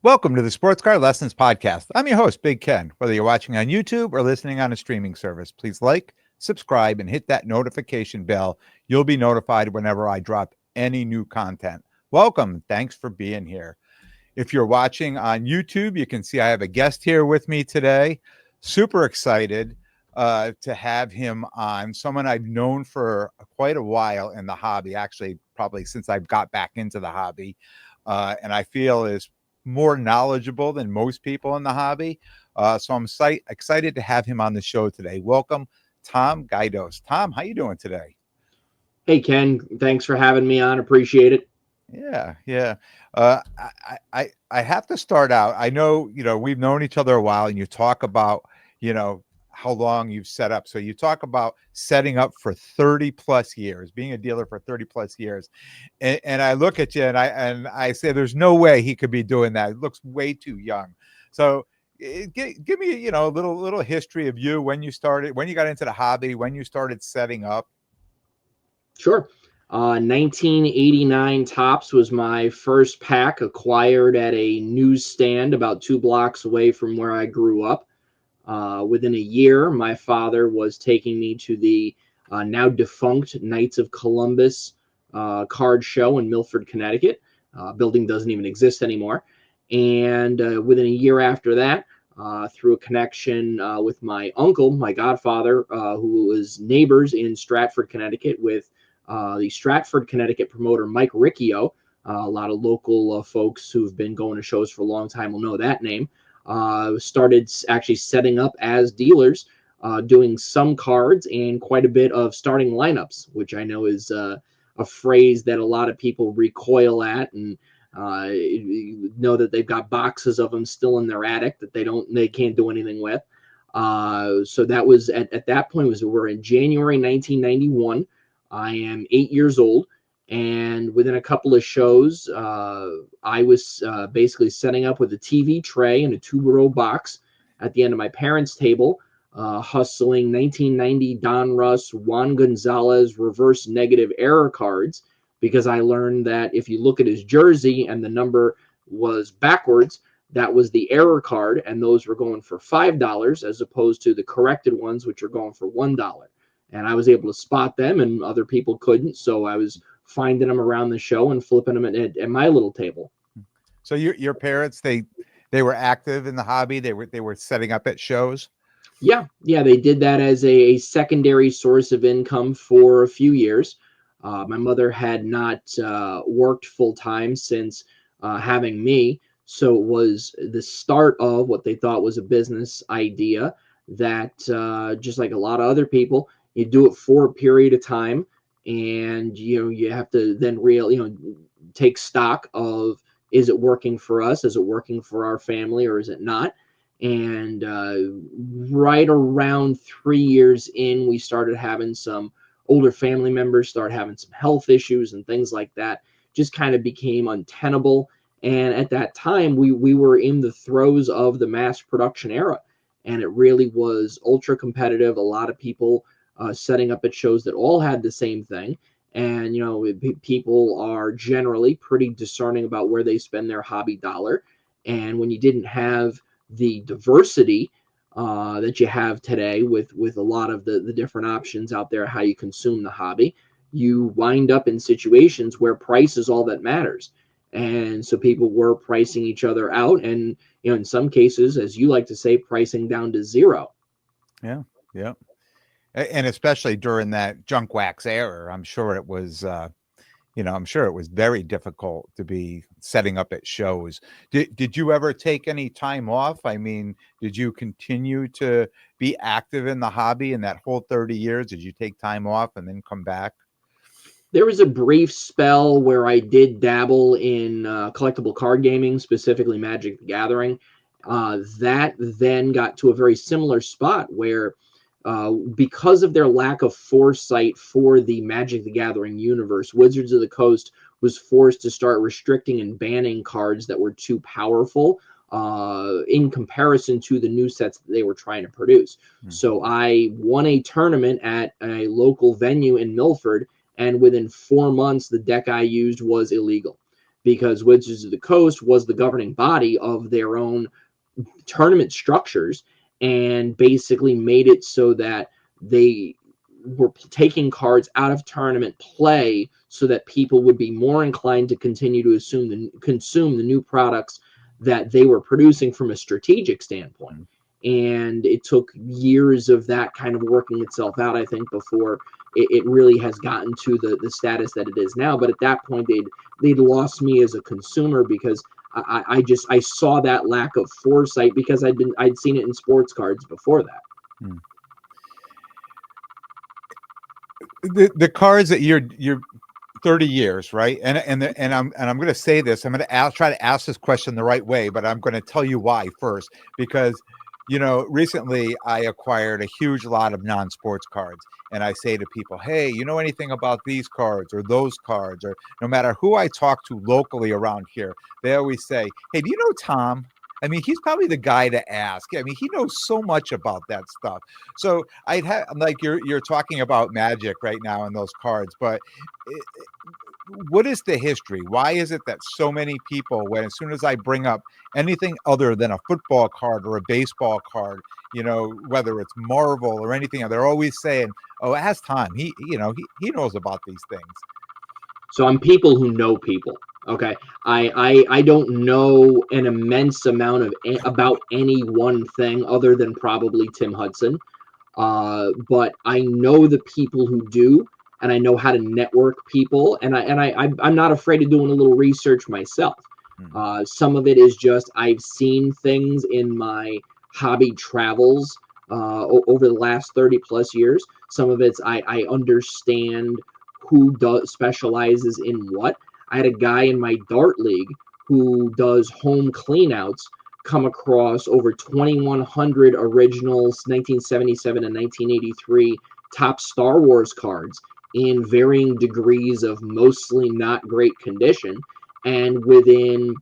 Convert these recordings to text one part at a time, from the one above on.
Welcome to the Sports Car Lessons Podcast. I'm your host, Big Ken. Whether you're watching on YouTube or listening on a streaming service, please like, subscribe, and hit that notification bell. You'll be notified whenever I drop any new content. Welcome. Thanks for being here. If you're watching on YouTube, you can see I have a guest here with me today. Super excited to have him on, someone I've known for quite a while in the hobby, actually, probably since I've got back into the hobby, and I feel is more knowledgeable than most people in the hobby. So I'm excited to have him on the show today. Welcome, Tom Gaydos. Tom, how you doing today? Hey, Ken, thanks for having me on. Appreciate it. Yeah. I have to start out. I know, we've known each other a while, and you talk about, how long you've set up. So you talk about setting up for 30 plus years, being a dealer for 30 plus years. And I look at you and I say, there's no way he could be doing that. It looks way too young. So give me, a little history of you, when you started, when you got into the hobby, when you started setting up. Sure. 1989 Tops was my first pack, acquired at a newsstand about 2 blocks away from where I grew up. Within a year, my father was taking me to the now defunct Knights of Columbus card show in Milford, Connecticut. Building doesn't even exist anymore. And within a year after that, through a connection with my uncle, my godfather, who was neighbors in Stratford, Connecticut, with the Stratford, Connecticut promoter Mike Riccio. A lot of local folks who've been going to shows for a long time will know that name. Started actually setting up as dealers, doing some cards and quite a bit of starting lineups, which I know is a phrase that a lot of people recoil at, and know that they've got boxes of them still in their attic that they can't do anything with. So that was at that point, we're in January 1991. I am 8 years old, and within a couple of shows, I was basically setting up with a TV tray and a 2-row box at the end of my parents' table, hustling 1990 Don Russ, Juan Gonzalez reverse negative error cards, because I learned that if you look at his jersey and the number was backwards, that was the error card, and those were going for $5 as opposed to the corrected ones, which are going for $1. And I was able to spot them, and other people couldn't. So I was finding them around the show and flipping them at my little table. So your parents, they were active in the hobby. They were setting up at shows. Yeah, they did that as a secondary source of income for a few years. My mother had not worked full time since having me, so it was the start of what they thought was a business idea that, just like a lot of other people, you do it for a period of time, and you have to then take stock of, is it working for us? Is it working for our family, or is it not? And right around 3 years in, we started having some older family members start having some health issues and things like that. Just kind of became untenable. And at that time, we were in the throes of the mass production era, and it really was ultra competitive. A lot of people setting up at shows that all had the same thing. And people are generally pretty discerning about where they spend their hobby dollar. And when you didn't have the diversity that you have today, with a lot of the different options out there, how you consume the hobby, you wind up in situations where price is all that matters. And so people were pricing each other out, and in some cases, as you like to say, pricing down to zero. Yeah. And especially during that junk wax era, I'm sure it was very difficult to be setting up at shows. Did you ever take any time off? I mean, did you continue to be active in the hobby in that whole 30 years? Did you take time off and then come back? There was a brief spell where I did dabble in collectible card gaming, specifically Magic the Gathering. That then got to a very similar spot where, because of their lack of foresight for the Magic the Gathering universe, Wizards of the Coast was forced to start restricting and banning cards that were too powerful in comparison to the new sets that they were trying to produce. So I won a tournament at a local venue in Milford, and within 4 months, the deck I used was illegal. because Wizards of the Coast was the governing body of their own tournament structures, and basically made it so that they were taking cards out of tournament play so that people would be more inclined to continue to consume the new products that they were producing from a strategic standpoint. And it took years of that kind of working itself out, I think, before it really has gotten to the status that it is now. But at that point, they'd lost me as a consumer, because I saw that lack of foresight, because I'd seen it in sports cards before that. The cards that you're 30 years, right? And I'm going to say this. I'm going to try to ask this question the right way, but I'm going to tell you why first, because recently I acquired a huge lot of non-sports cards, and I say to people, "Hey, you know anything about these cards or those cards?" Or no matter who I talk to locally around here, they always say, "Hey, do you know Tom? I mean, he's probably the guy to ask. I mean, he knows so much about that stuff." So I'd have, like, you're talking about Magic right now in those cards, but what is the history? Why is it that so many people, when as soon as I bring up anything other than a football card or a baseball card, whether it's Marvel or anything, they're always saying, "Oh, ask Tom. He knows about these things." So I'm people who know people. Okay, I don't know an immense amount of about any one thing other than probably Tim Hudson, but I know the people who do, and I know how to network people, and I'm not afraid of doing a little research myself. Some of it is just I've seen things in my hobby travels over the last 30 plus years. Some of it's I understand who specializes in what. I had a guy in my dart league who does home cleanouts come across over 2,100 originals 1977 and 1983 top Star Wars cards in varying degrees of mostly not great condition. And within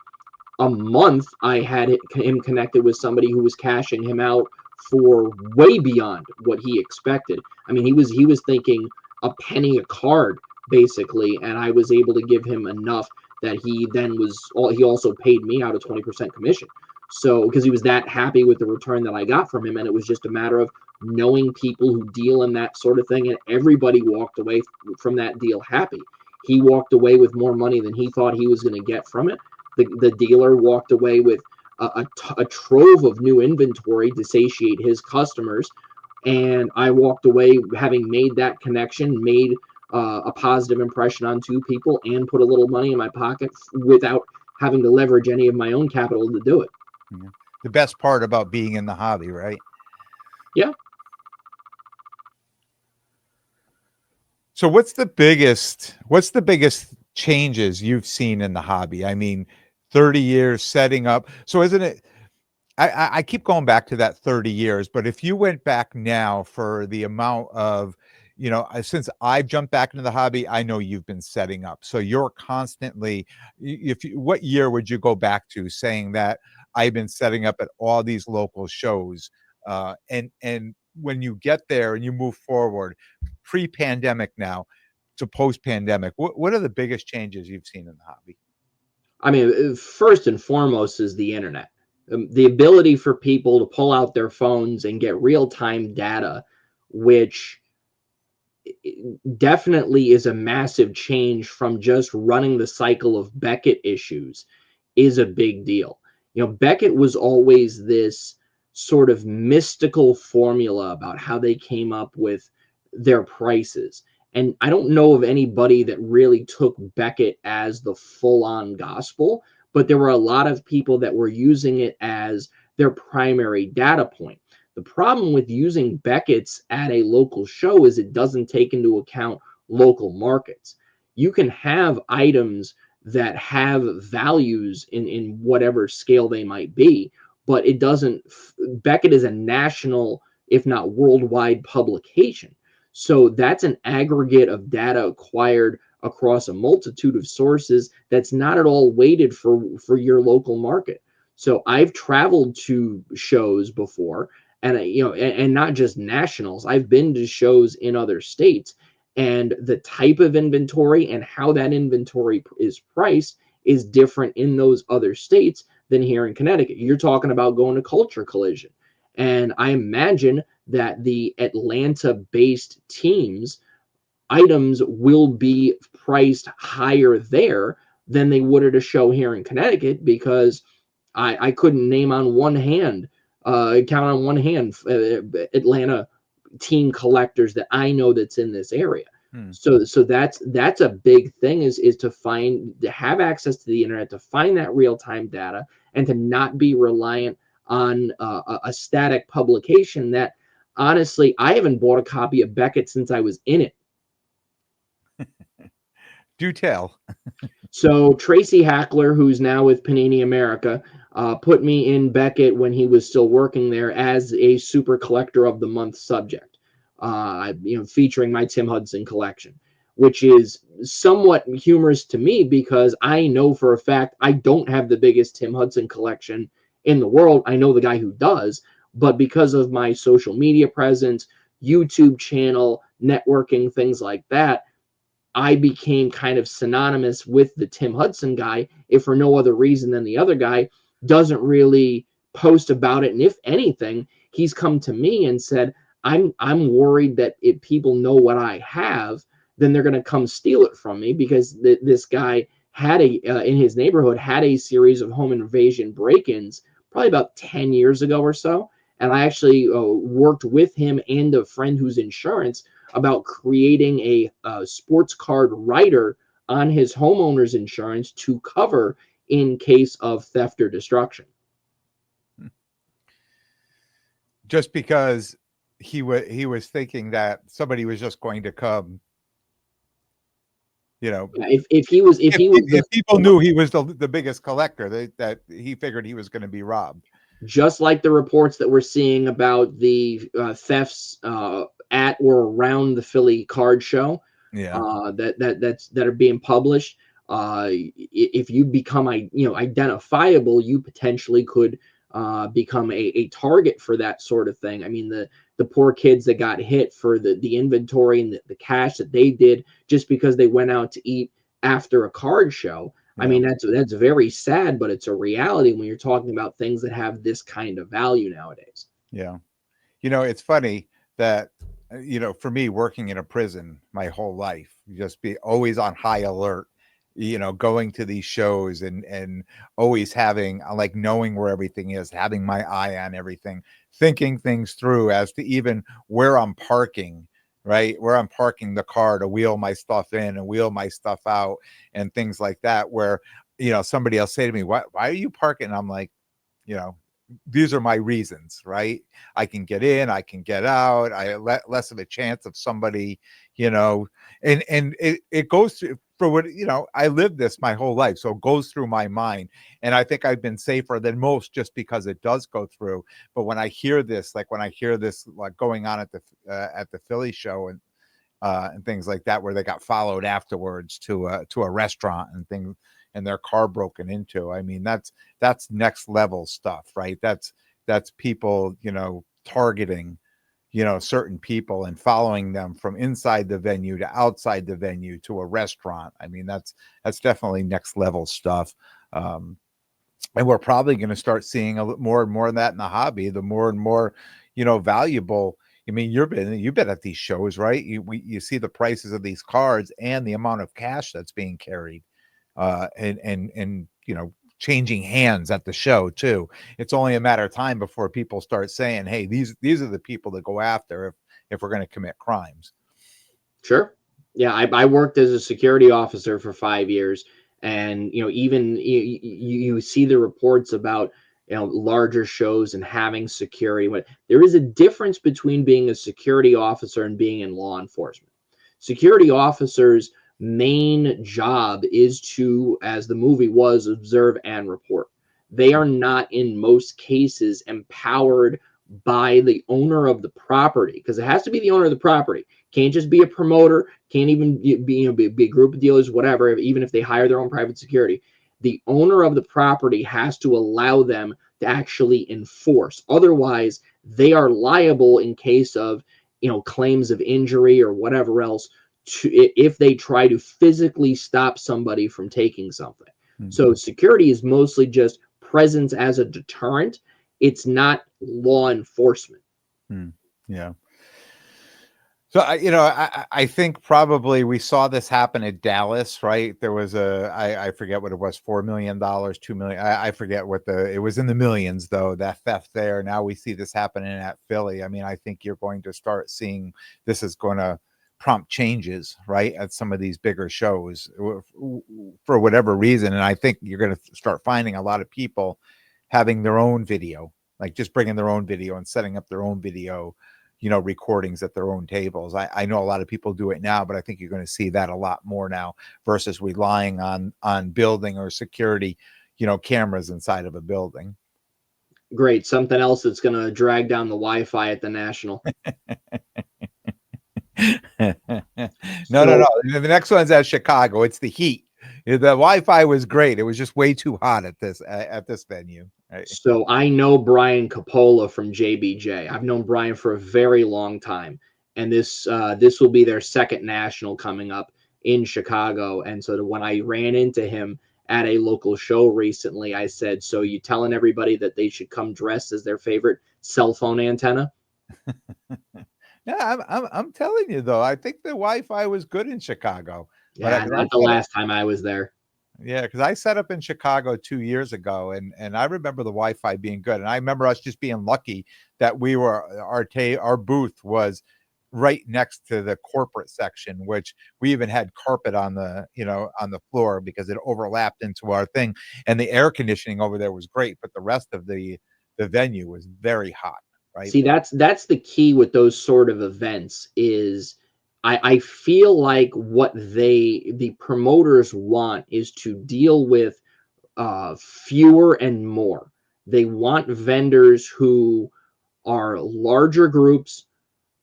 a month, I had him connected with somebody who was cashing him out for way beyond what he expected. I mean, he was thinking a penny a card basically, and I was able to give him enough that he also paid me out a 20% commission. So because he was that happy with the return that I got from him, and it was just a matter of knowing people who deal in that sort of thing, and everybody walked away from that deal happy. He walked away with more money than he thought he was going to get from it. The dealer walked away with a trove of new inventory to satiate his customers, and I walked away having made that connection, made a positive impression on two people, and put a little money in my pocket without having to leverage any of my own capital to do it. Yeah. The best part about being in the hobby, right? Yeah. So what's the biggest changes you've seen in the hobby? I mean, 30 years setting up. So isn't it, I keep going back to that 30 years, but if you went back now for the amount of, since I've jumped back into the hobby, I know you've been setting up. So you're constantly, what year would you go back to saying that I've been setting up at all these local shows? And when you get there and you move forward, pre-pandemic now to post-pandemic, what are the biggest changes you've seen in the hobby? I mean, first and foremost is the internet. The ability for people to pull out their phones and get real-time data, which definitely is a massive change from just running the cycle of Beckett issues, is a big deal. Beckett was always this sort of mystical formula about how they came up with their prices. And I don't know of anybody that really took Beckett as the full-on gospel, but there were a lot of people that were using it as their primary data point. The problem with using Beckett's at a local show is it doesn't take into account local markets. You can have items that have values in whatever scale they might be, but it doesn't. Beckett is a national, if not worldwide, publication. So that's an aggregate of data acquired across a multitude of sources that's not at all weighted for your local market. So I've traveled to shows before, and and not just nationals. I've been to shows in other states, and the type of inventory and how that inventory is priced is different in those other states than here in Connecticut. You're talking about going to Culture Collision. And I imagine that the Atlanta-based teams items will be priced higher there than they would at a show here in Connecticut, because I couldn't name on one hand, count on one hand, Atlanta team collectors that I know that's in this area. So that's a big thing, is to have access to the internet, to find that real-time data, and to not be reliant on a static publication that, honestly, I haven't bought a copy of Beckett since I was in it. Do tell. So Tracy Hackler, who's now with Panini America, put me in Beckett when he was still working there as a Super Collector of the Month subject, featuring my Tim Hudson collection, which is somewhat humorous to me because I know for a fact I don't have the biggest Tim Hudson collection in the world. I know the guy who does, but because of my social media presence, YouTube channel, networking, things like that, I became kind of synonymous with the Tim Hudson guy, if for no other reason than the other guy doesn't really post about it. And if anything, he's come to me and said, I'm worried that if people know what I have, then they're going to come steal it from me, because this guy had in his neighborhood had a series of home invasion break-ins probably about 10 years ago or so. And I actually worked with him and a friend who's insurance about creating a sports card rider on his homeowner's insurance to cover in case of theft or destruction. Just because he was thinking that somebody was just going to come, if people knew he was the biggest collector, that he figured he was going to be robbed. Just like the reports that we're seeing about the thefts at or around the Philly card show, that are being published. If you become identifiable, you potentially could become a target for that sort of thing. I mean, the poor kids that got hit for the inventory and the cash that they did just because they went out to eat after a card show. I mean, that's very sad, but it's a reality when you're talking about things that have this kind of value nowadays. Yeah. It's funny that, for me, working in a prison my whole life, just be always on high alert, going to these shows and always having, like, knowing where everything is, having my eye on everything, thinking things through as to even where I'm parking, right? Where I'm parking the car to wheel my stuff in and wheel my stuff out and things like that, where, somebody else say to me, why are you parking? And I'm like, these are my reasons, right? I can get in, I can get out. I less of a chance of somebody, and it goes through for what, I lived this my whole life. So it goes through my mind. And I think I've been safer than most just because it does go through. But when I hear this, like going on at the Philly show and things like that, where they got followed afterwards to a restaurant and things, and their car broken into. I mean, that's next level stuff, right? That's people, targeting, certain people and following them from inside the venue to outside the venue to a restaurant. I mean, that's definitely next level stuff. And we're probably going to start seeing a little more and more of that in the hobby, the more and more, valuable. I mean, you've been at these shows, right? You see the prices of these cards and the amount of cash that's being carried. And changing hands at the show too. It's only a matter of time before people start saying, hey, these are the people to go after if we're going to commit crimes. Sure. Yeah, I worked as a security officer for 5 years, and even you see the reports about larger shows and having security. There is a difference between being a security officer and being in law enforcement. Security officers' main job is to, as the movie was, observe and report. They are not in most cases empowered by the owner of the property, because it has to be the owner of the property. Can't just be a promoter, can't even be a group of dealers, whatever, even if they hire their own private security. The owner of the property has to allow them to actually enforce. Otherwise, they are liable in case of claims of injury or whatever else, if they try to physically stop somebody from taking something. So security is mostly just presence as a deterrent. It's not law enforcement. Yeah. So I think probably we saw this happen at Dallas, right? There was I forget what it was, $4 million, 2 million. I forget what it was in the millions though, that theft there. Now we see this happening at Philly. I mean, I think you're going to start seeing this is going to prompt changes, right, at some of these bigger shows for whatever reason. And I think you're going to start finding a lot of people having their own video, like just bringing their own video and setting up their own video recordings at their own tables. I know a lot of people do it now, but I think you're going to see that a lot more now versus relying on building or security, cameras inside of a building. Great. Something else that's going to drag down the Wi-Fi at the National. No. So, The next one's at Chicago. It's the heat. The Wi-Fi was great. It was just way too hot at this venue. Right? so I know Brian Capola from JBJ. I've known Brian for a very long time, and this will be their second national coming up in Chicago. And so when I ran into him at a local show recently, I said, "So you telling everybody that they should come dressed as their favorite cell phone antenna?" Yeah, I'm telling you though, I think the Wi-Fi was good in Chicago. Yeah, not the last time I was there. Yeah, because I set up in Chicago 2 years ago, and I remember the Wi-Fi being good, and I remember us just being lucky that our booth was right next to the corporate section, which we even had carpet on the floor because it overlapped into our thing, and the air conditioning over there was great, but the rest of the venue was very hot, right? See, that's the key with those sort of events is I feel like what the promoters want is to deal with fewer and more. They want vendors who are larger groups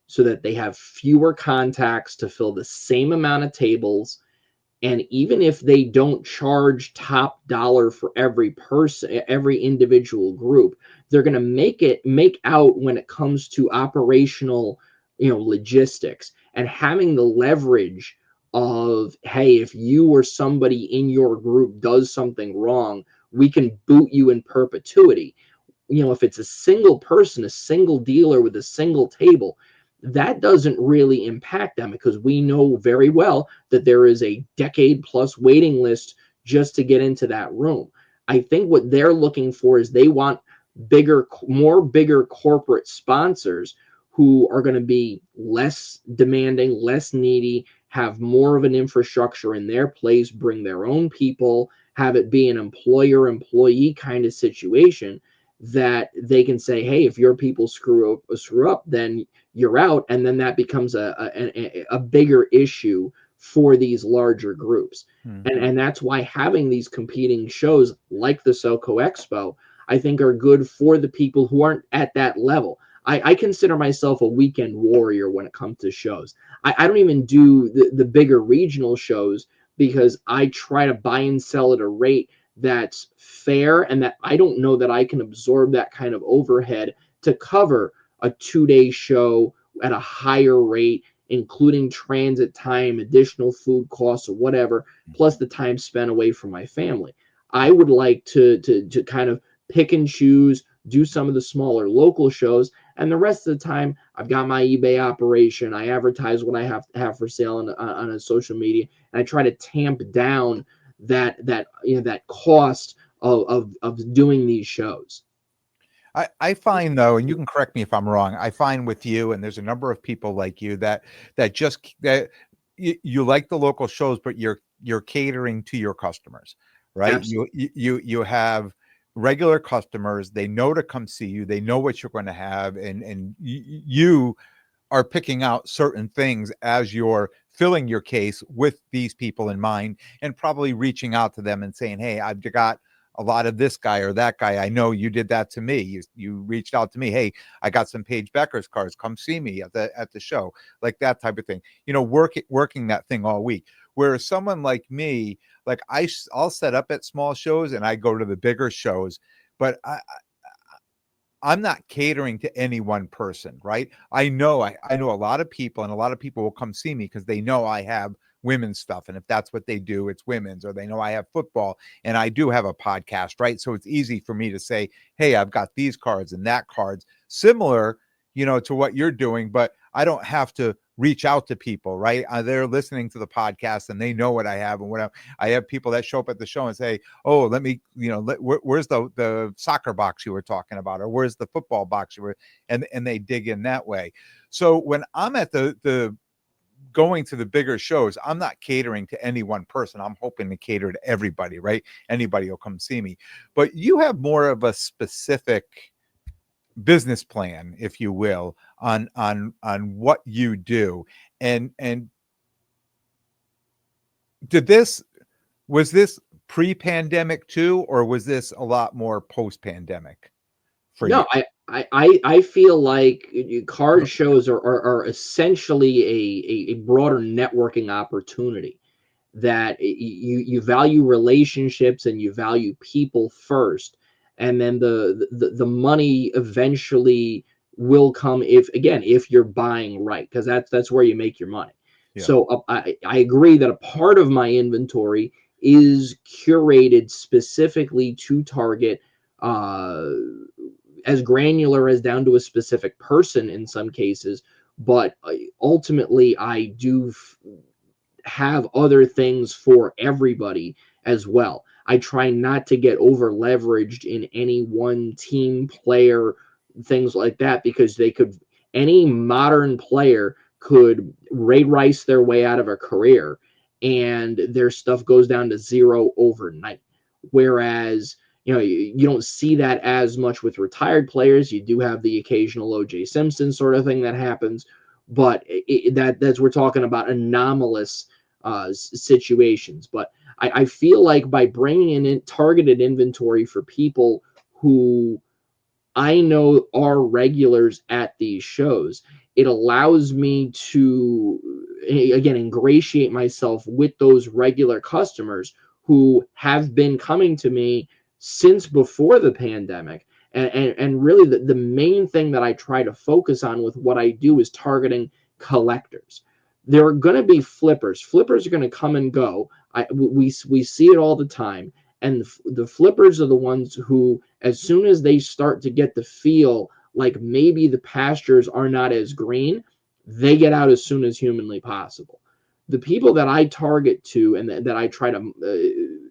so that they have fewer contacts to fill the same amount of tables. And even if they don't charge top dollar for every person, every individual group, they're going to make out when it comes to operational, logistics and having the leverage of, hey, if you or somebody in your group does something wrong, we can boot you in perpetuity. If it's a single person, a single dealer with a single table, that doesn't really impact them because we know very well that there is a decade plus waiting list just to get into that room. I think what they're looking for is they want bigger corporate sponsors who are going to be less demanding, less needy, have more of an infrastructure in their place, bring their own people, have it be an employer employee kind of situation that they can say, hey, if your people screw up, then you're out, and then that becomes a bigger issue for these larger groups. And that's why having these competing shows like the SoCo Expo, I think, are good for the people who aren't at that level. I consider myself a weekend warrior when it comes to shows. I don't even do the bigger regional shows because I try to buy and sell at a rate that's fair and that I don't know that I can absorb that kind of overhead to cover a 2-day show at a higher rate, including transit time, additional food costs, or whatever, plus the time spent away from my family. I would like to kind of pick and choose, do some of the smaller local shows, and the rest of the time I've got my eBay operation. I advertise what I have for sale on a social media, and I try to tamp down that cost of doing these shows. I find though, and you can correct me if I'm wrong, I find with you, and there's a number of people like you that you like the local shows, but you're catering to your customers, right? Absolutely. You have regular customers, they know to come see you, they know what you're going to have, and you are picking out certain things as you're filling your case with these people in mind, and probably reaching out to them and saying, hey, I've got a lot of this guy or that guy. I know you did that to me. You reached out to me. Hey, I got some Paige Becker's cards. Come see me at the show. Like that type of thing. Working that thing all week. Whereas someone like me, like I'll set up at small shows and I go to the bigger shows, but I'm not catering to any one person, right? I know a lot of people, and a lot of people will come see me because they know I have women's stuff. And if that's what they do, it's women's, or they know I have football and I do have a podcast, right? So it's easy for me to say, hey, I've got these cards and that cards, similar, to what you're doing, but I don't have to reach out to people, right? They're listening to the podcast and they know what I have and what I have people that show up at the show and say, oh, let me, where's the soccer box you were talking about, or where's the football box you were, and they dig in that way. So when I'm at the going to the bigger shows, I'm not catering to any one person. I'm hoping to cater to everybody, right? Anybody will come see me. But you have more of a specific business plan, if you will, on what you do. And was this pre-pandemic too, or was this a lot more post-pandemic for No, you? I feel like card shows are essentially a broader networking opportunity, that you value relationships and you value people first, and then the money eventually will come, if you're buying right, because that's where you make your money. Yeah. So I agree that a part of my inventory is curated specifically to target, uh, as granular as down to a specific person in some cases, but ultimately I do have other things for everybody as well. I try not to get over leveraged in any one team, player, things like that, because any modern player could Ray Rice their way out of a career and their stuff goes down to zero overnight. Whereas, you don't see that as much with retired players. You do have the occasional OJ Simpson sort of thing that happens, but that's we're talking about anomalous situations. But I feel like by bringing in targeted inventory for people who I know are regulars at these shows, it allows me to, again, ingratiate myself with those regular customers who have been coming to me since before the pandemic. And really, the main thing that I try to focus on with what I do is targeting collectors. There are going to be flippers. Flippers are going to come and go. We see it all the time. And the flippers are the ones who, as soon as they start to get the feel like maybe the pastures are not as green, they get out as soon as humanly possible. The people that I target to and that I try to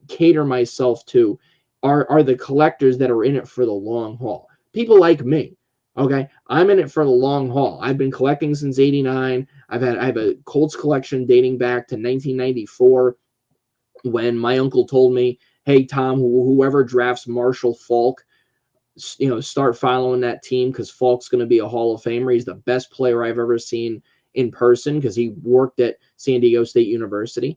cater myself to are the collectors that are in it for the long haul. People like me. Okay, I'm in it for the long haul. I've been collecting since '89. I have a Colts collection dating back to 1994, when my uncle told me, "Hey Tom, whoever drafts Marshall Faulk, start following that team, because Falk's going to be a Hall of Famer. He's the best player I've ever seen in person, because he worked at San Diego State University."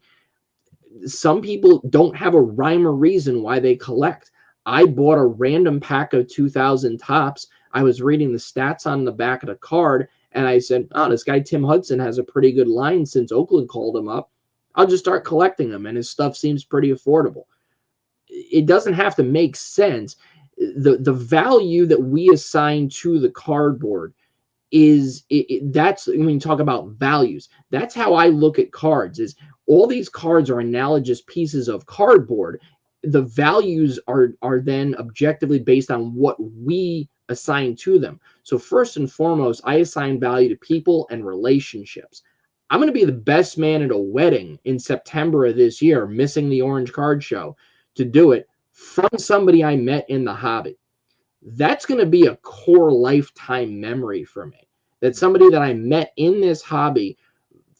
Some people don't have a rhyme or reason why they collect. I bought a random pack of 2000 tops. I was reading the stats on the back of the card, and I said, "Oh, this guy Tim Hudson has a pretty good line since Oakland called him up. I'll just start collecting them, and his stuff seems pretty affordable." It doesn't have to make sense. The value that we assign to the cardboard that's when you talk about values. That's how I look at cards. Is all these cards are analogous pieces of cardboard. The values are then objectively based on what we assign to them. So first and foremost, I assign value to people and relationships. I'm going to be the best man at a wedding in September of this year, missing the Orange Card Show to do it, from somebody I met in the hobby. That's going to be a core lifetime memory for me. That somebody that I met in this hobby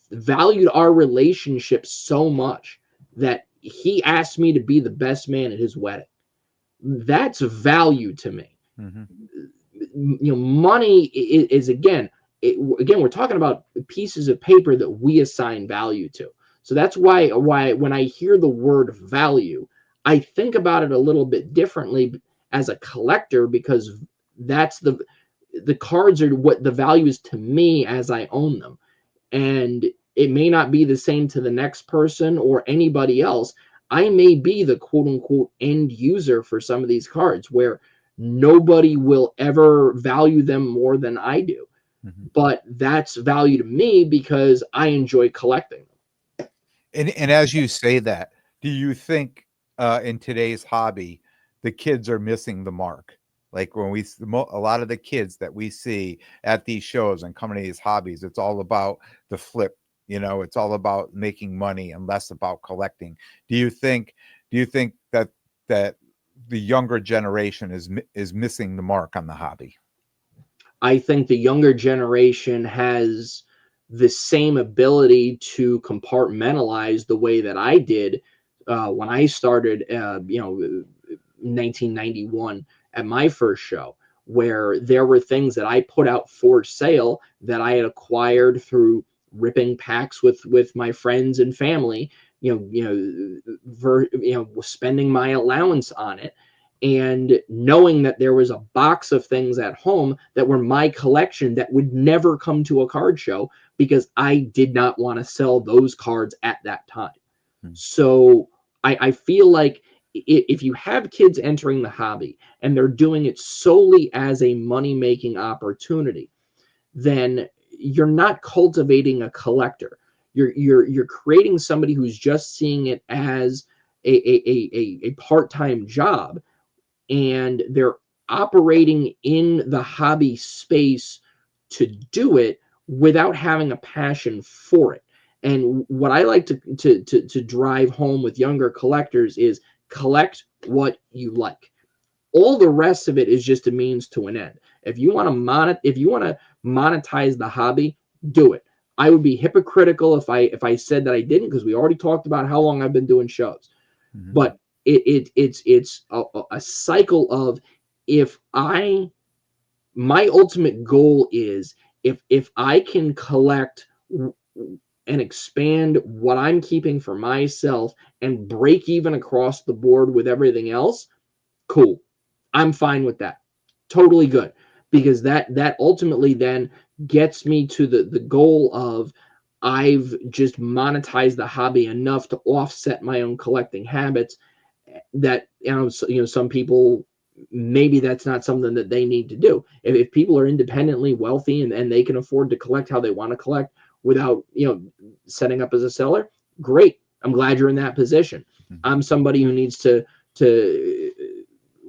valued our relationship so much that he asked me to be the best man at his wedding. That's value to me. Mm-hmm. Money is again, we're talking about pieces of paper that we assign value to. So that's why when I hear the word value, I think about it a little bit differently as a collector, because that's the cards are what the value is to me as I own them. And it may not be the same to the next person or anybody else. I may be the quote unquote end user for some of these cards, where nobody will ever value them more than I do. Mm-hmm. But that's value to me because I enjoy collecting them. And as you say that, do you think in today's hobby, the kids are missing the mark? Like when a lot of the kids that we see at these shows and coming to these hobbies, it's all about the flip. It's all about making money and less about collecting. Do you think? Do you think that the younger generation is missing the mark on the hobby? I think the younger generation has the same ability to compartmentalize the way that I did when I started, 1991 at my first show, where there were things that I put out for sale that I had acquired through ripping packs with my friends and family. Spending my allowance on it, and knowing that there was a box of things at home that were my collection that would never come to a card show because I did not want to sell those cards at that time. Hmm. So I feel like if you have kids entering the hobby and they're doing it solely as a money making opportunity, then you're not cultivating a collector. You're creating somebody who's just seeing it as a part-time job, and they're operating in the hobby space to do it without having a passion for it. And what I like to drive home with younger collectors is collect what you like. All the rest of it is just a means to an end. If you want to monetize the hobby, do it. I would be hypocritical if I said that I didn't, because we already talked about how long I've been doing shows. Mhm. But it's a cycle of, if I my ultimate goal is, if I can collect and expand what I'm keeping for myself and break even across the board with everything else, cool. I'm fine with that. Totally good. Because that ultimately then gets me to the goal of, I've just monetized the hobby enough to offset my own collecting habits. That, some people, maybe that's not something that they need to do. If people are independently wealthy, and they can afford to collect how they want to collect without setting up as a seller, great. I'm glad you're in that position. Mhm. I'm somebody who needs to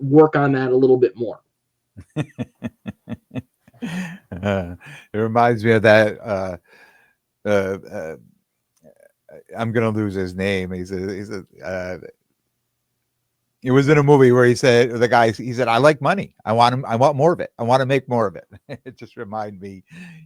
work on that a little bit more. It reminds me of that. Uh, uh, I'm gonna lose his name. It was in a movie where he said, "I like money. I want more of it. I want to make more of it." It just reminded me,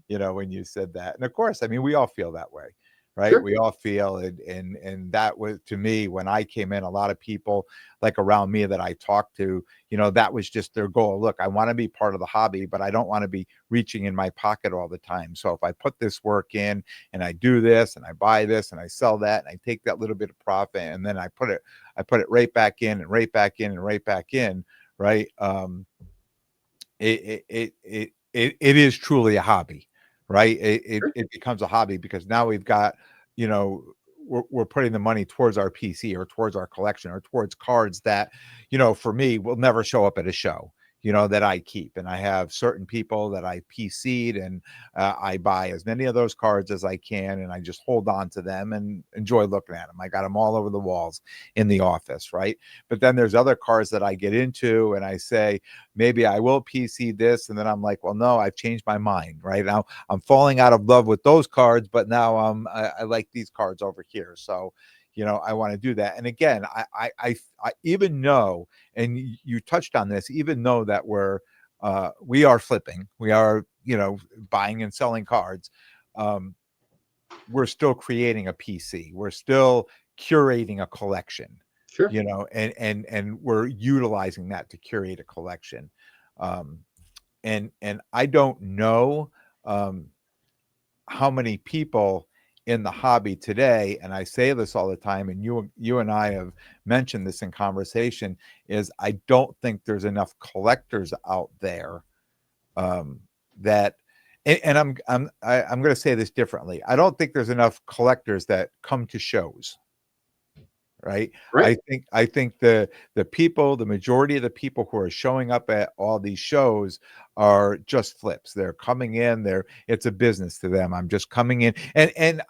when you said that. And of course, I mean, we all feel that way, right? Sure. We all feel it, and that was, to me, when I came in, a lot of people like around me that I talked to, that was just their goal. Look, I want to be part of the hobby, but I don't want to be reaching in my pocket all the time. So if I put this work in and I do this and I buy this and I sell that and I take that little bit of profit and then I put it right back in and right back in and right back in, right? It is truly a hobby, right? Sure. It becomes a hobby because now we've got, you know, we're putting the money towards our PC or towards our collection or towards cards that, for me, will never show up at a show, that I keep. And I have certain people that I PC'd, and I buy as many of those cards as I can, and I just hold on to them and enjoy looking at them. I got them all over the walls in the office, right? But then there's other cards that I get into and I say, maybe I will PC this. And then I'm like, well, no, I've changed my mind. Right now, I'm falling out of love with those cards, but now I like these cards over here. So, I want to do that. And again, I even know, and you touched on this, even though that we are flipping, we are, buying and selling cards. Um, we're still creating a PC. We're still curating a collection, Sure. and we're utilizing that to curate a collection. Um, and I don't know um, how many people in the hobby today, and I say this all the time, and you and I have mentioned this in conversation, is I don't think there's enough collectors out there um, that and I'm going to say this differently. I don't think there's enough collectors that come to shows, right? Right. I think the majority of the people who are showing up at all these shows are just flips. They're coming in, it's a business to them. I'm just coming in, and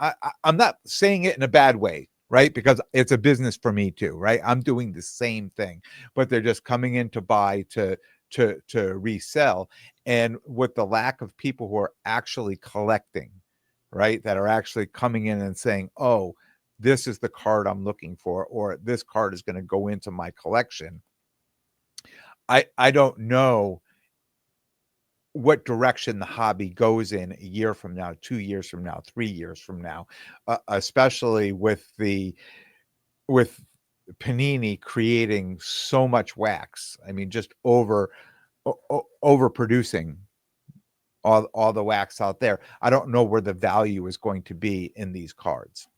I'm not saying it in a bad way. right? Because it's a business for me too, right? I'm doing the same thing, but they're just coming in to buy to resell. And with the lack of people who are actually collecting, right, that are actually coming in and saying, "Oh, this is the card I'm looking for," or "This card is going to go into my collection." I don't know what direction the hobby goes in a year from now, 2 years from now, 3 years from now, especially with Panini creating so much wax. I mean, just overproducing all the wax out there. I don't know where the value is going to be in these cards.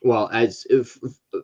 Well, as if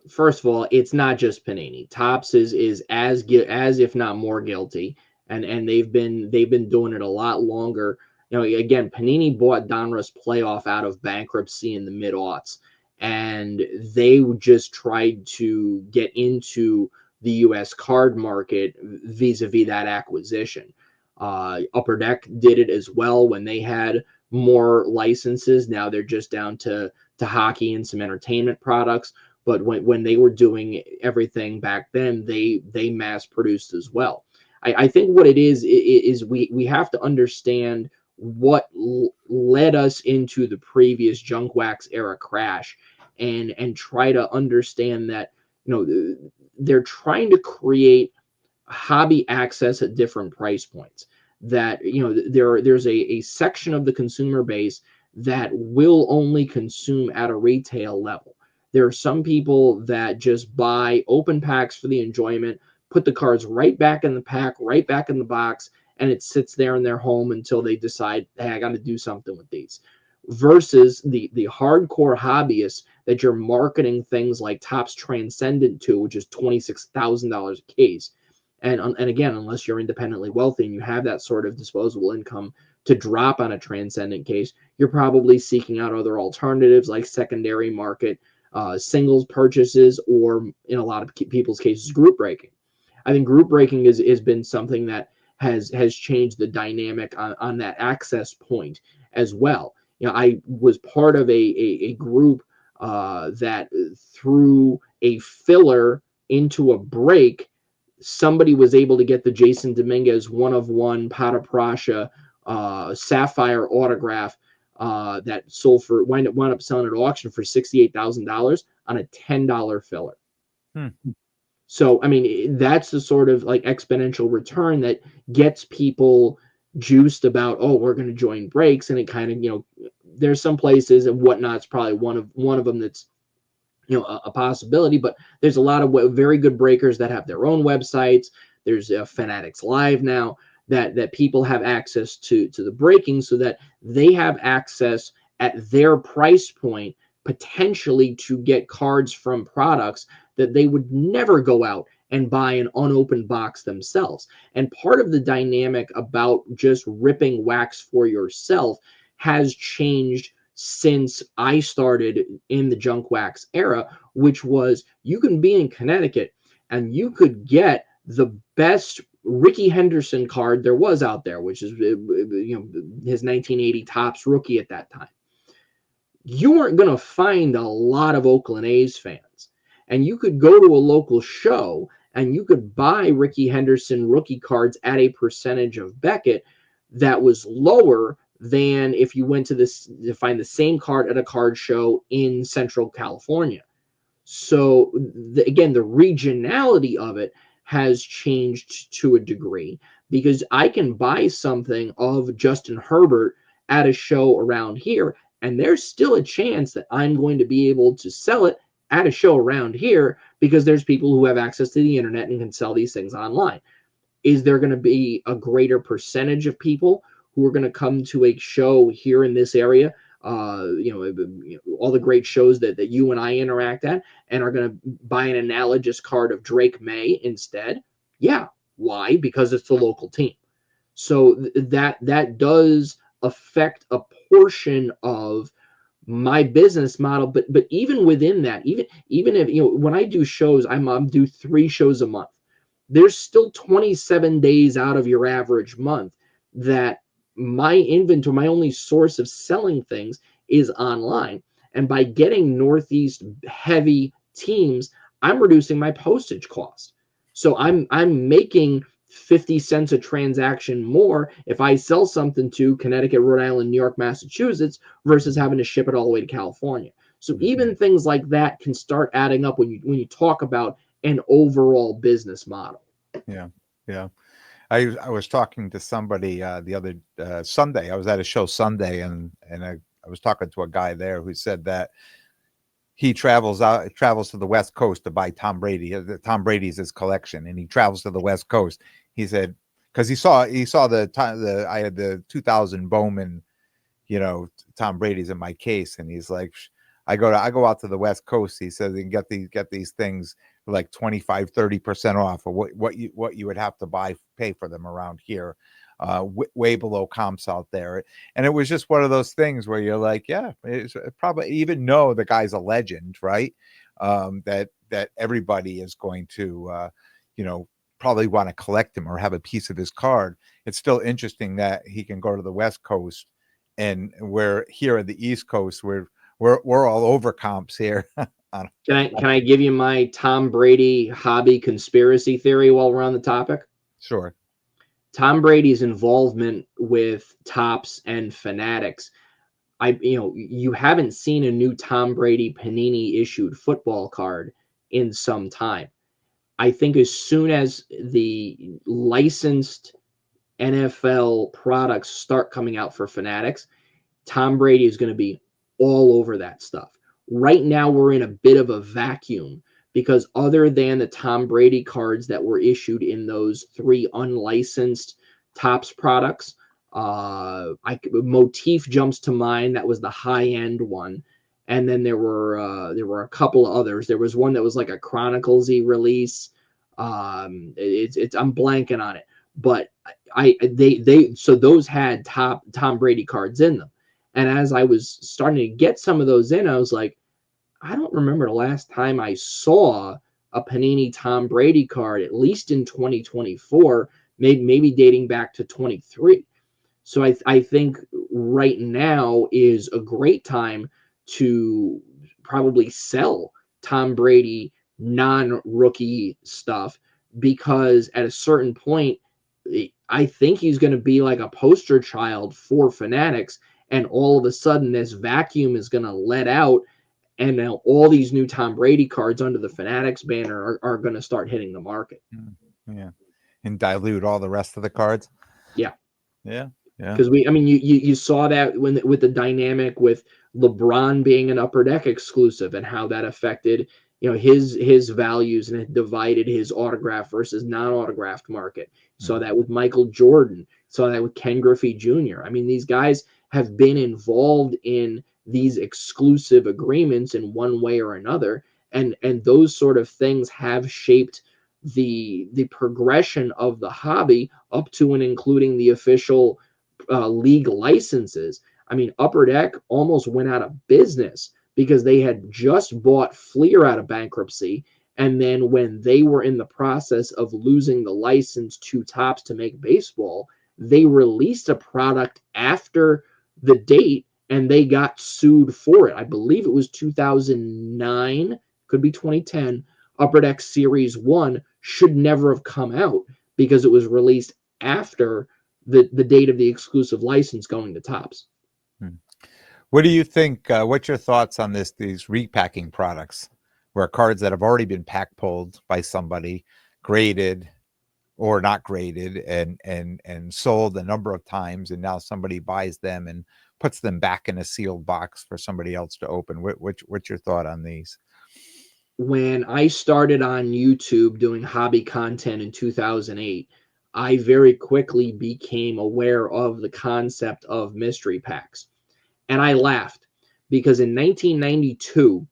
first of all, it's not just Panini. Topps is as if not more guilty, and they've been doing it a lot longer. You know, again, Panini bought Donruss Playoff out of bankruptcy in the mid aughts, and they just tried to get into the U.S. card market vis-a-vis that acquisition. Upper Deck did it as well when they had more licenses. Now they're just down to hockey and some entertainment products. But when they were doing everything back then, they mass produced as well. I think what it is we have to understand what led us into the previous junk wax era crash, and try to understand that, you know, they're trying to create hobby access at different price points. That, you know, there's a section of the consumer base that will only consume at a retail level. There are some people that just buy open packs for the enjoyment, put the cards right back in the pack, right back in the box, and it sits there in their home until they decide, hey, I got to do something with these. Versus the hardcore hobbyists that you're marketing things like Topps Transcendent to, which is $26,000 a case. And again, unless you're independently wealthy and you have that sort of disposable income to drop on a transcendent case, you're probably seeking out other alternatives like secondary market singles purchases, or in a lot of people's cases, group breaking. I think group breaking has been something that has changed the dynamic on that access point as well. You know, I was part of a group that through a filler into a break, somebody was able to get the Jason Dominguez one of one Pata Prasha sapphire autograph that sold for wound up selling at auction for $68,000 on a $10 filler. Hmm. So I mean, that's the sort of like exponential return that gets people juiced about, oh, we're going to join breaks. And it kind of, you know, there's some places and whatnot's probably one of them that's, you know, a possibility. But there's a lot of very good breakers that have their own websites. There's Fanatics Live now that people have access to the breaking, so that they have access at their price point potentially to get cards from products that they would never go out and buy an unopened box themselves. And part of the dynamic about just ripping wax for yourself has changed since I started in the junk wax era, which was you can be in Connecticut and you could get the best Ricky Henderson card there was out there, which is, you know, his 1980 Topps rookie at that time. You weren't going to find a lot of Oakland A's fans. And you could go to a local show and you could buy Ricky Henderson rookie cards at a percentage of Beckett that was lower than if you went to find the same card at a card show in Central California. So again, the regionality of it has changed to a degree, because I can buy something of Justin Herbert at a show around here, and there's still a chance that I'm going to be able to sell it at a show around here because there's people who have access to the internet and can sell these things online. Is there going to be a greater percentage of people who are going to come to a show here in this area, all the great shows that you and I interact at, and are going to buy an analogous card of Drake May instead? Yeah. Why? Because it's the local team. So that does affect a portion of my business model. But even within that, even if, you know, when I do shows, I'm do 3 shows a month. There's still 27 days out of your average month that my inventory, my only source of selling things, is online. And by getting Northeast heavy teams, I'm reducing my postage cost. So I'm making 50 cents a transaction more if I sell something to Connecticut, Rhode Island, New York, Massachusetts versus having to ship it all the way to California. So even things like that can start adding up when you talk about an overall business model. Yeah. Yeah. I was talking to somebody the other Sunday. I was at a show Sunday, and I was talking to a guy there who said that he travels to the West Coast to buy Tom Brady. Tom Brady's his collection, and he travels to the West Coast. He said because he saw the I had the 2000 Bowman, Tom Brady's in my case, and he's like, I go out to the West Coast. He says you can get these things for like 25-30% off of what you would have to pay for them around here, way below comps out there. And it was just one of those things where you're like, yeah, it's probably, even know the guy's a legend, right? That everybody is going to probably want to collect him or have a piece of his card. It's still interesting that he can go to the West Coast, and we're here at the East Coast. We're all over comps here. Can I give you my Tom Brady hobby conspiracy theory while we're on the topic? Sure. Tom Brady's involvement with Topps and Fanatics. You haven't seen a new Tom Brady Panini issued football card in some time. I think as soon as the licensed NFL products start coming out for Fanatics, Tom Brady is going to be all over that stuff. Right now, we're in a bit of a vacuum because other than the Tom Brady cards that were issued in those 3 unlicensed Topps products, Motif jumps to mind. That was the high-end one. And then there were a couple of others. There was one that was like a Chronicles-y release. I'm blanking on it, but so those had Tom Brady cards in them. And as I was starting to get some of those in, I was like, I don't remember the last time I saw a Panini Tom Brady card, at least in 2024, maybe dating back to 23. So I think right now is a great time to probably sell Tom Brady non-rookie stuff, because at a certain point, I think he's going to be like a poster child for Fanatics, and all of a sudden this vacuum is going to let out, and now all these new Tom Brady cards under the Fanatics banner are going to start hitting the market. Yeah, and dilute all the rest of the cards. Yeah. Yeah. Because you saw that with the dynamic with LeBron being an Upper Deck exclusive and how that affected his values, and it divided his autograph versus non-autographed market. Saw that with Michael Jordan. Saw that with Ken Griffey Jr. I mean, these guys have been involved in these exclusive agreements in one way or another, and those sort of things have shaped the progression of the hobby up to and including the official league licenses. I mean, Upper Deck almost went out of business because they had just bought Fleer out of bankruptcy. And then when they were in the process of losing the license to Topps to make baseball, they released a product after the date and they got sued for it. I believe it was 2009, could be 2010. Upper Deck Series 1 should never have come out because it was released after the date of the exclusive license going to Topps. What do you think? What's your thoughts on these repacking products, where cards that have already been pack pulled by somebody, graded or not graded, and sold a number of times, and now somebody buys them and puts them back in a sealed box for somebody else to open? What's your thought on these? When I started on YouTube doing hobby content in 2008, I very quickly became aware of the concept of mystery packs. And I laughed because in 1992,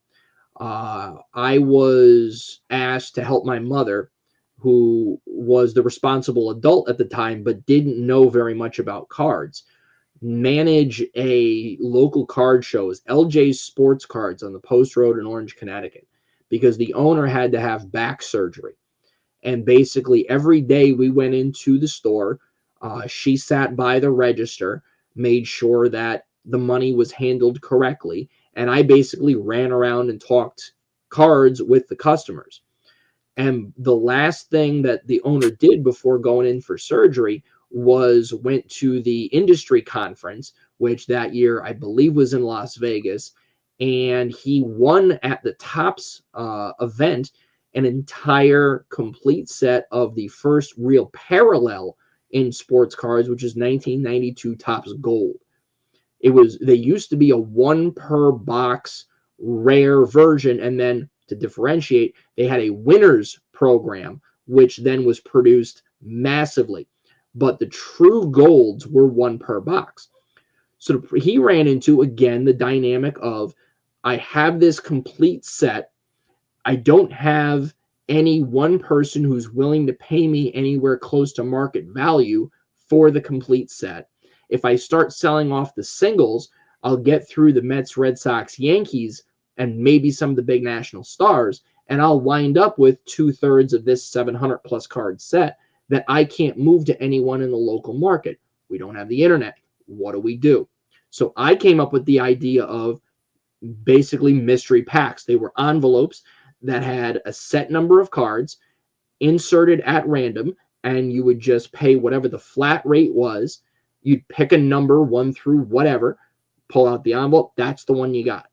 I was asked to help my mother, who was the responsible adult at the time, but didn't know very much about cards, manage a local card show, LJ's Sports Cards on the Post Road in Orange, Connecticut, because the owner had to have back surgery. And basically every day we went into the store, she sat by the register, made sure that the money was handled correctly, And I basically ran around and talked cards with the customers. And the last thing that the owner did before going in for surgery was went to the industry conference, which that year I believe was in Las Vegas. And he won at the Tops event an entire complete set of the first real parallel in sports cards, which is 1992 Tops Gold. They used to be a one per box rare version, and then to differentiate, they had a winners program, which then was produced massively. But the true golds were one per box. So he ran into, again, the dynamic of, I have this complete set. I don't have any one person who's willing to pay me anywhere close to market value for the complete set. If I start selling off the singles, I'll get through the Mets, Red Sox, Yankees, and maybe some of the big national stars, and I'll wind up with 2/3 of this 700 plus card set that I can't move to anyone in the local market. We don't have the internet. What do we do? So I came up with the idea of basically mystery packs. They were envelopes that had a set number of cards inserted at random, and you would just pay whatever the flat rate was. You'd pick a number, 1 through whatever, pull out the envelope. That's the one you got.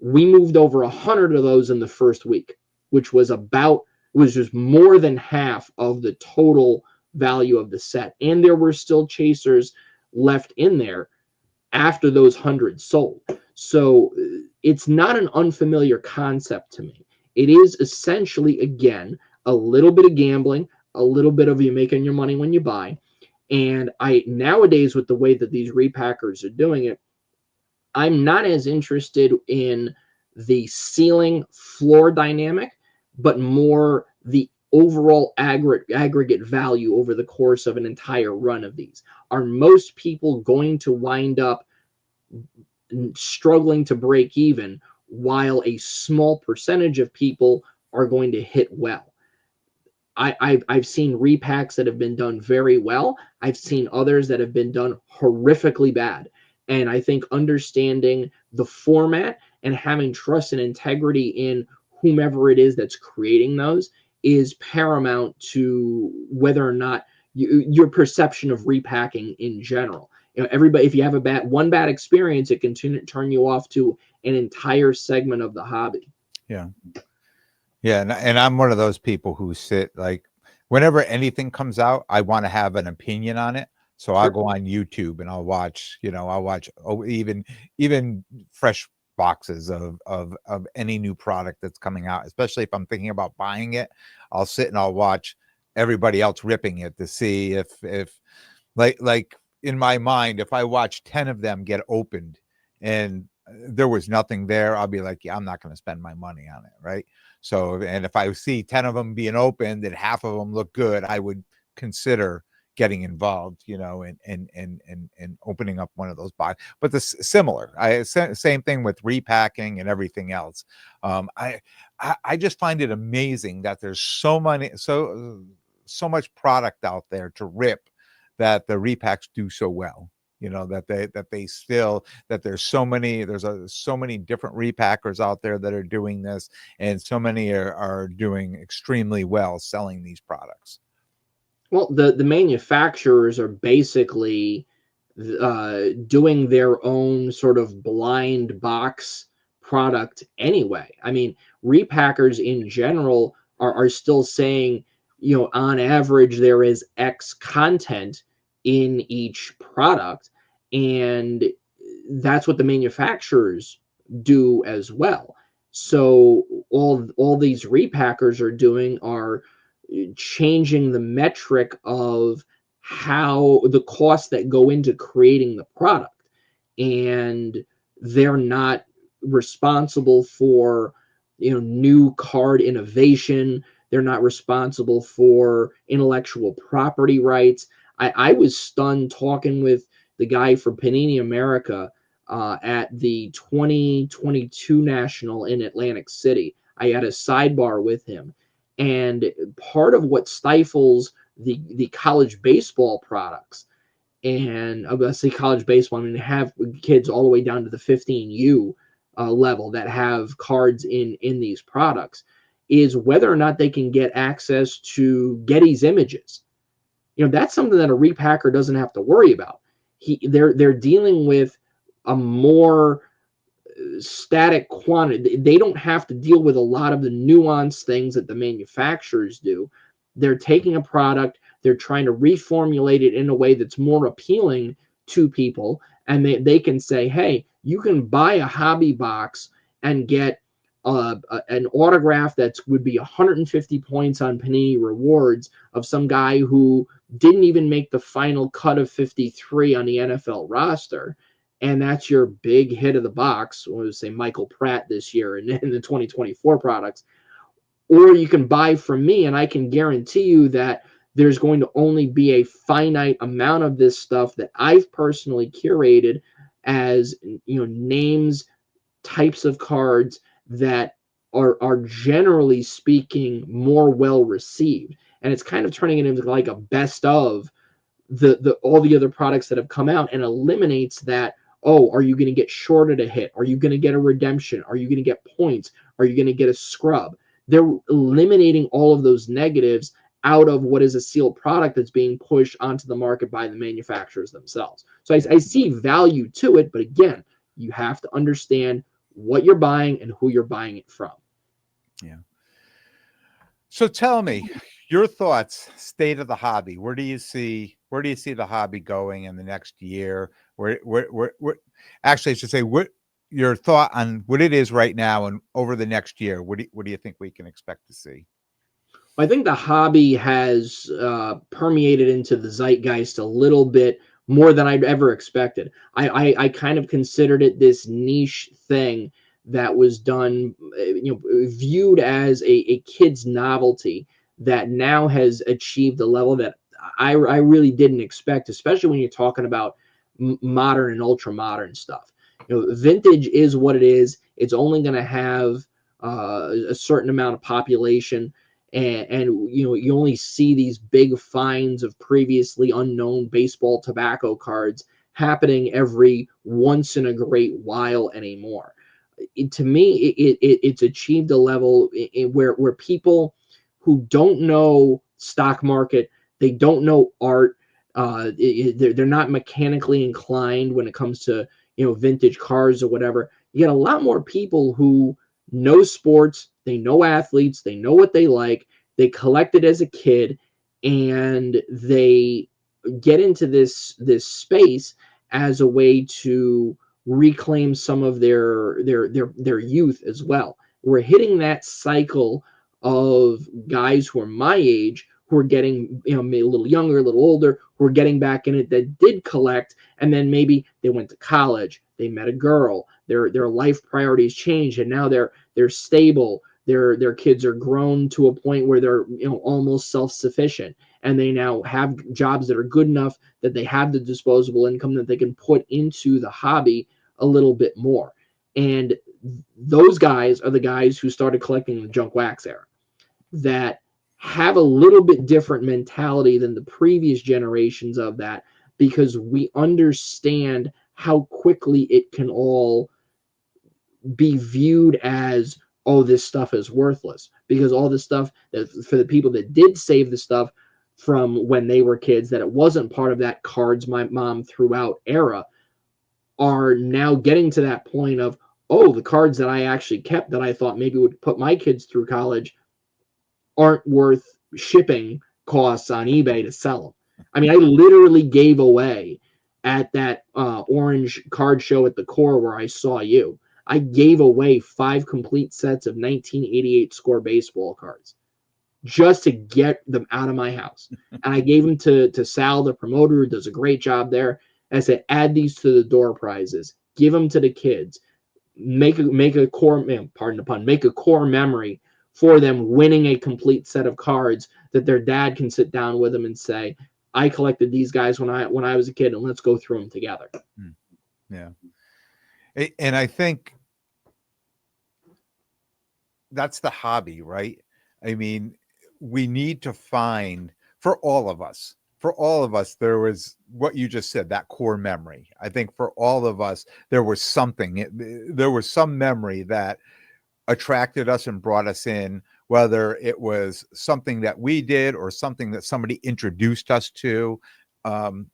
We moved over 100 of those in the first week, which was just more than half of the total value of the set. And there were still chasers left in there after those 100 sold. So it's not an unfamiliar concept to me. It is essentially, again, a little bit of gambling, a little bit of you making your money when you buy. And nowadays, with the way that these repackers are doing it, I'm not as interested in the ceiling floor dynamic, but more the overall aggregate value over the course of an entire run of these. Are most people going to wind up struggling to break even, while a small percentage of people are going to hit well? I've seen repacks that have been done very well. I've seen others that have been done horrifically bad. And I think understanding the format and having trust and integrity in whomever it is that's creating those is paramount to whether or not your perception of repacking in general. Everybody, if you have one bad experience, it can turn you off to an entire segment of the hobby. Yeah. Yeah, and I'm one of those people who sit like whenever anything comes out, I want to have an opinion on it. So I'll go on YouTube and I'll watch, even fresh boxes of any new product that's coming out, especially if I'm thinking about buying it. I'll sit and I'll watch everybody else ripping it to see if like in my mind, if I watch 10 of them get opened and there was nothing there, I'll be like, yeah, I'm not going to spend my money on it, right? So, and if I see 10 of them being opened and half of them look good, I would consider getting involved, and opening up one of those boxes. But similar, same thing with repacking and everything else. I just find it amazing that there's so much product out there to rip, that the repacks do so well. That there's so many different repackers out there that are doing this, and so many are doing extremely well selling these products. Well, the manufacturers are basically doing their own sort of blind box product anyway. I mean, repackers in general are still saying, on average, there is X content in each product, and that's what the manufacturers do as well. So all these repackers are doing are changing the metric of how the costs that go into creating the product, and they're not responsible for new card innovation. They're not responsible for intellectual property rights. I was stunned talking with the guy for Panini America at the 2022 National in Atlantic City. I had a sidebar with him, and part of what stifles the college baseball products, and I'm going to say college baseball, I mean, have kids all the way down to the 15U level that have cards in these products is whether or not they can get access to Getty's images. That's something that a repacker doesn't have to worry about. They're dealing with a more static quantity. They don't have to deal with a lot of the nuanced things that the manufacturers do. They're taking a product, they're trying to reformulate it in a way that's more appealing to people, and they can say, hey, you can buy a hobby box and get an autograph that would be 150 points on Panini Rewards of some guy who didn't even make the final cut of 53 on the NFL roster. And that's your big hit of the box. We'll say Michael Pratt this year in the 2024 products. Or you can buy from me, and I can guarantee you that there's going to only be a finite amount of this stuff that I've personally curated as names, types of cards that are generally speaking more well received. And it's kind of turning it into like a best of the all the other products that have come out, and eliminates that. Oh, are you going to get shorted a hit? Are you going to get a redemption? Are you going to get points? Are you going to get a scrub? They're eliminating all of those negatives out of what is a sealed product that's being pushed onto the market by the manufacturers themselves. So I see value to it, but again, you have to understand what you're buying and who you're buying it from. Yeah. So tell me your thoughts, state of the hobby. Where do you see the hobby going in the next year? Where actually I should say what your thought on what it is right now and over the next year. What do you think we can expect to see? I think the hobby has permeated into the zeitgeist a little bit more than I'd ever expected. I kind of considered it this niche thing that was done, viewed as a kid's novelty that now has achieved a level that I really didn't expect, especially when you're talking about modern and ultra modern stuff. Vintage is what it is. It's only going to have a certain amount of population. And you only see these big finds of previously unknown baseball tobacco cards happening every once in a great while anymore. To me, it's achieved a level where people who don't know stock market, they don't know art, they're not mechanically inclined when it comes to vintage cars or whatever. You get a lot more people who know sports, they know athletes, they know what they like, they collected as a kid, and they get into this space as a way to reclaim some of their youth as well. We're hitting that cycle of guys who are my age, who are getting maybe a little younger, a little older, who are getting back in it, that did collect, and then maybe they went to college, they met a girl, their life priorities changed, and now they're stable. Their kids are grown to a point where they're almost self-sufficient, and they now have jobs that are good enough that they have the disposable income that they can put into the hobby a little bit more. And those guys are the guys who started collecting in the junk wax era, that have a little bit different mentality than the previous generations of that, because we understand how quickly it can all be viewed as, oh, this stuff is worthless, because all this stuff that for the people that did save the stuff from when they were kids, that it wasn't part of that cards my mom threw out era, are now getting to that point of, oh, the cards that I actually kept that I thought maybe would put my kids through college aren't worth shipping costs on eBay to sell them. I mean, I literally gave away at that orange card show at the core where I saw you. I gave away 5 complete sets of 1988 score baseball cards just to get them out of my house. And I gave them to Sal, the promoter, who does a great job there. I said, add these to the door prizes, give them to the kids, make a core, pardon the pun, make a core memory for them winning a complete set of cards that their dad can sit down with them and say, I collected these guys when I was a kid, and let's go through them together. Yeah. And I think that's the hobby, right? I mean, we need to find, for all of us, for all of us, there was what you just said, that core memory. I think for all of us, there was something, there was some memory that attracted us and brought us in, whether it was something that we did or something that somebody introduced us to. Um,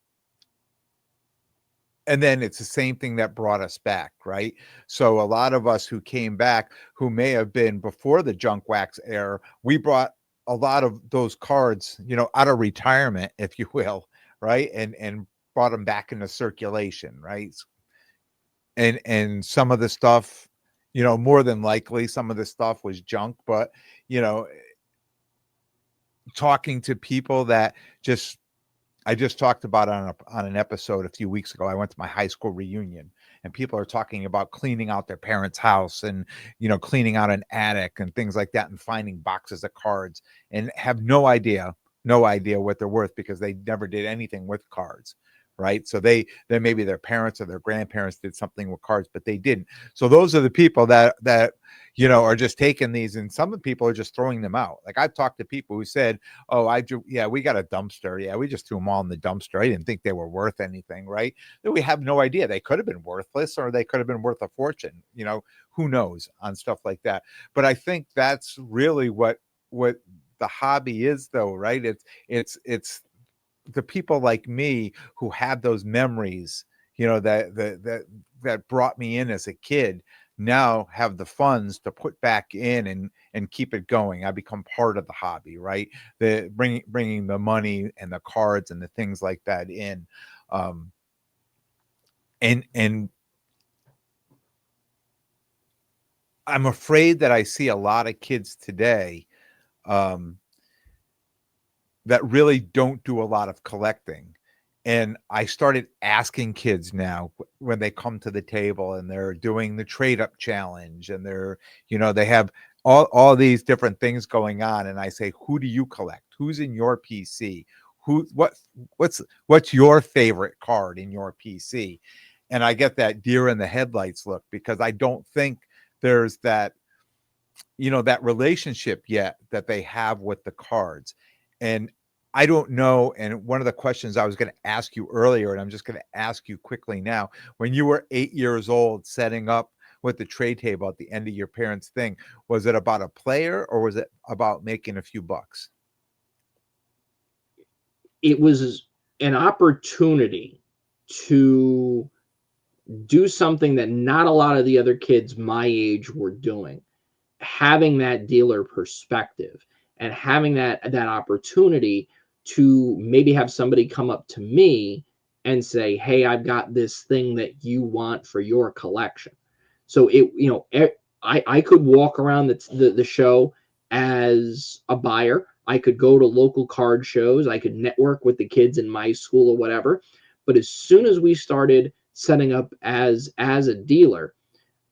and then it's the same thing that brought us back, right? So a lot of us who came back, who may have been before the junk wax era, we brought a lot of those cards, out of retirement, if you will, right? And brought them back into circulation, right? And some of the stuff, more than likely some of the stuff was junk, but you know, talking to people that just I just talked about on an episode a few weeks ago. I went to my high school reunion, and people are talking about cleaning out their parents' house and cleaning out an attic and things like that, and finding boxes of cards, and have no idea what they're worth because they never did anything with cards, right? So then maybe their parents or their grandparents did something with cards, but they didn't. So those are the people that are just taking these, and some of the people are just throwing them out. Like I've talked to people who said, "Oh, we got a dumpster. Yeah, we just threw them all in the dumpster. I didn't think they were worth anything, right?" Then we have no idea. They could have been worthless, or they could have been worth a fortune. Who knows on stuff like that. But I think that's really what the hobby is, though, right? It's the people like me who have those memories, that brought me in as a kid, now have the funds to put back in and keep it going. I become part of the hobby, right? The bringing the money and the cards and the things like that in, and I'm afraid that I see a lot of kids today, um, that really don't do a lot of collecting. And I started asking kids now when they come to the table and they're doing the trade up challenge, and they have all these different things going on. And I say, who do you collect? Who's in your PC? What's your favorite card in your PC? And I get that deer in the headlights look, because I don't think there's that relationship yet that they have with the cards. And I don't know. And one of the questions I was going to ask you earlier, and I'm just going to ask you quickly now, when you were 8 years old setting up with the trade table at the end of your parents' thing, was it about a player or was it about making a few bucks? It was an opportunity to do something that not a lot of the other kids my age were doing. Having that dealer perspective and having that opportunity to maybe have somebody come up to me and say, "Hey, I've got this thing that you want for your collection." So I could walk around the show as a buyer. I could go to local card shows. I could network with the kids in my school or whatever. But as soon as we started setting up as a dealer,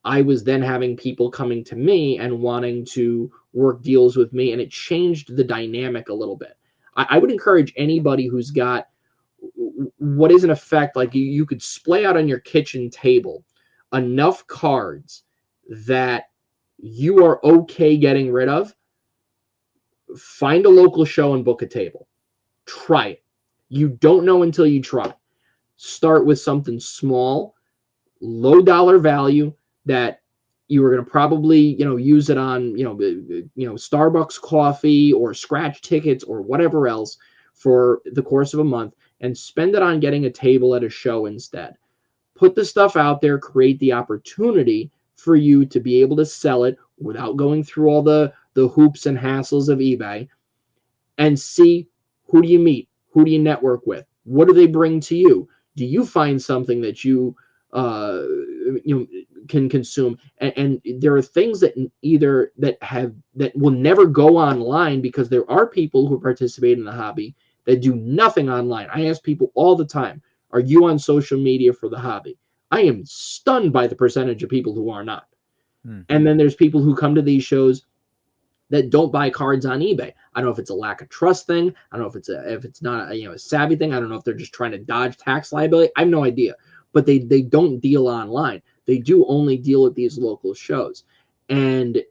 I was then having people coming to me and wanting to work deals with me, and it changed the dynamic a little bit. I would encourage anybody who's got what is in effect like you could splay out on your kitchen table enough cards that you are okay getting rid of. Find a local show and book a table. Try it. You don't know until you try. Start with something small, low dollar value that you are going to probably use it on Starbucks coffee or scratch tickets or whatever else for the course of a month, and spend it on getting a table at a show instead. Put the stuff out there, create the opportunity for you to be able to sell it without going through all the hoops and hassles of eBay, and see, who do you meet, who do you network with, what do they bring to you, do you find something that you can consume, and there are things that will never go online, because there are people who participate in the hobby that do nothing online. I ask people all the time, are you on social media for the hobby? I am stunned by the percentage of people who are not. Mm-hmm. And then there's people who come to these shows that don't buy cards on eBay. I don't know if it's a lack of trust thing. I don't know if it's not a savvy thing. I don't know if they're just trying to dodge tax liability. I have no idea. But they don't deal online. They do only deal at these local shows. And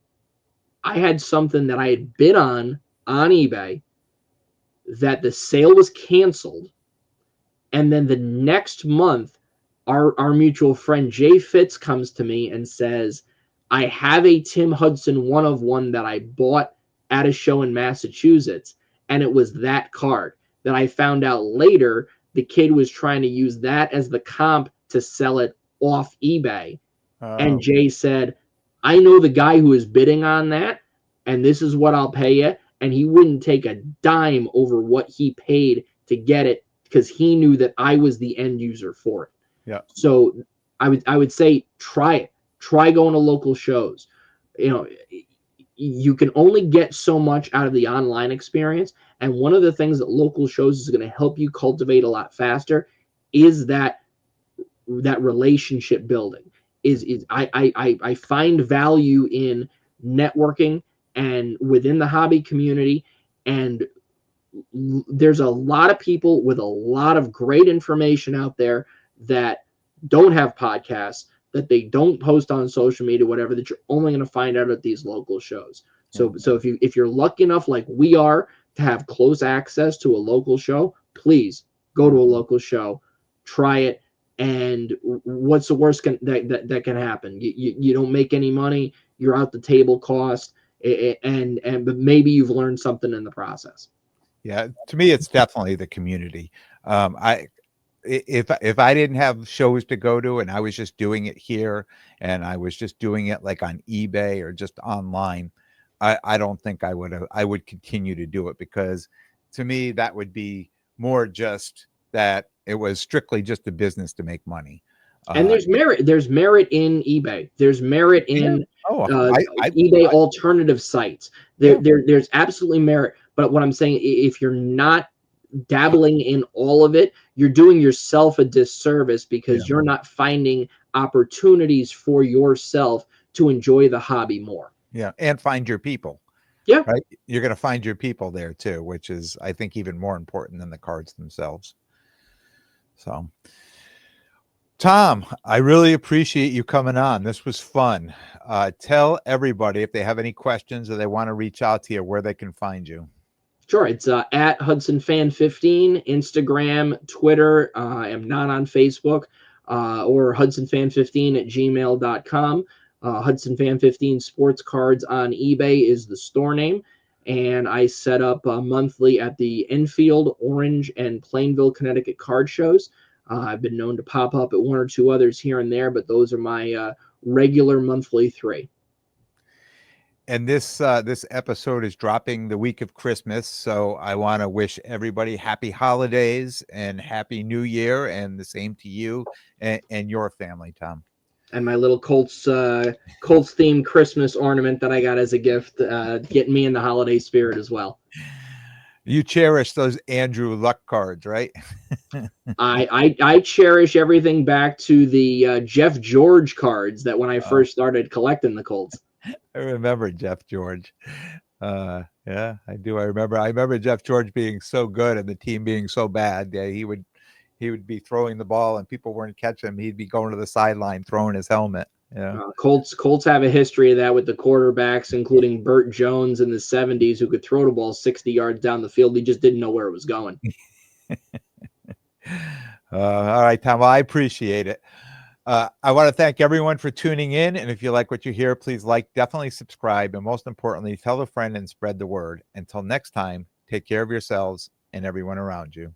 I had something that I had bid on eBay that the sale was canceled. And then the next month, our mutual friend Jay Fitz comes to me and says, I have a Tim Hudson 1 of 1 that I bought at a show in Massachusetts. And it was that card that I found out later. The kid was trying to use that as the comp to sell it off eBay. And Jay said, I know the guy who is bidding on that, and this is what I'll pay you. And he wouldn't take a dime over what he paid to get it because he knew that I was the end user for it. Yeah. So I would say try it. Try going to local shows. You know, you can only get so much out of the online experience. And one of the things that local shows is going to help you cultivate a lot faster is that relationship building. I find value in networking and within the hobby community, and there's a lot of people with a lot of great information out there that don't have podcasts, that they don't post on social media, whatever, that you're only going to find out at these local shows. So if you're lucky enough, like we are, to have close access to a local show, please go to a local show, try it. And what's the worst that can happen? You don't make any money. You're out the table cost, but maybe you've learned something in the process. Yeah, to me, it's definitely the community. If I didn't have shows to go to and I was just doing it here and I was just doing it like on eBay or just online, I don't think I would continue to do it, because to me that would be more just that it was strictly just a business to make money. And there's merit in eBay. There's merit in eBay alternative sites. There's absolutely merit. But what I'm saying, if you're not dabbling in all of it, you're doing yourself a disservice, because you're not finding opportunities for yourself to enjoy the hobby more. Yeah, and find your people. Yeah, right. You're going to find your people there too, which is, I think, even more important than the cards themselves. So, Tom, I really appreciate you coming on. This was fun. Tell everybody, if they have any questions or they want to reach out to you, where they can find you. Sure. It's at HudsonFan15, Instagram, Twitter. I am not on Facebook, or HudsonFan15@gmail.com. HudsonFan15 Sports Cards on eBay is the store name. And I set up monthly at the Enfield, Orange, and Plainville, Connecticut card shows. I've been known to pop up at one or two others here and there, but those are my regular monthly 3. And this episode is dropping the week of Christmas, so I want to wish everybody happy holidays and happy New Year, and the same to you and your family, Tom. And my little Colts themed Christmas ornament that I got as a gift, getting me in the holiday spirit as well. You cherish those Andrew Luck cards, right? I cherish everything back to the Jeff George cards that when I first started collecting the Colts. I remember Jeff George. Yeah, I do. I remember Jeff George being so good and the team being so bad. Yeah, he would be throwing the ball and people weren't catching him. He'd be going to the sideline throwing his helmet. Yeah. Colts have a history of that with the quarterbacks, including Burt Jones in the 70s, who could throw the ball 60 yards down the field. He just didn't know where it was going. All right, Tom. Well, I appreciate it. I want to thank everyone for tuning in. And if you like what you hear, please definitely subscribe. And most importantly, tell a friend and spread the word. Until next time, take care of yourselves and everyone around you.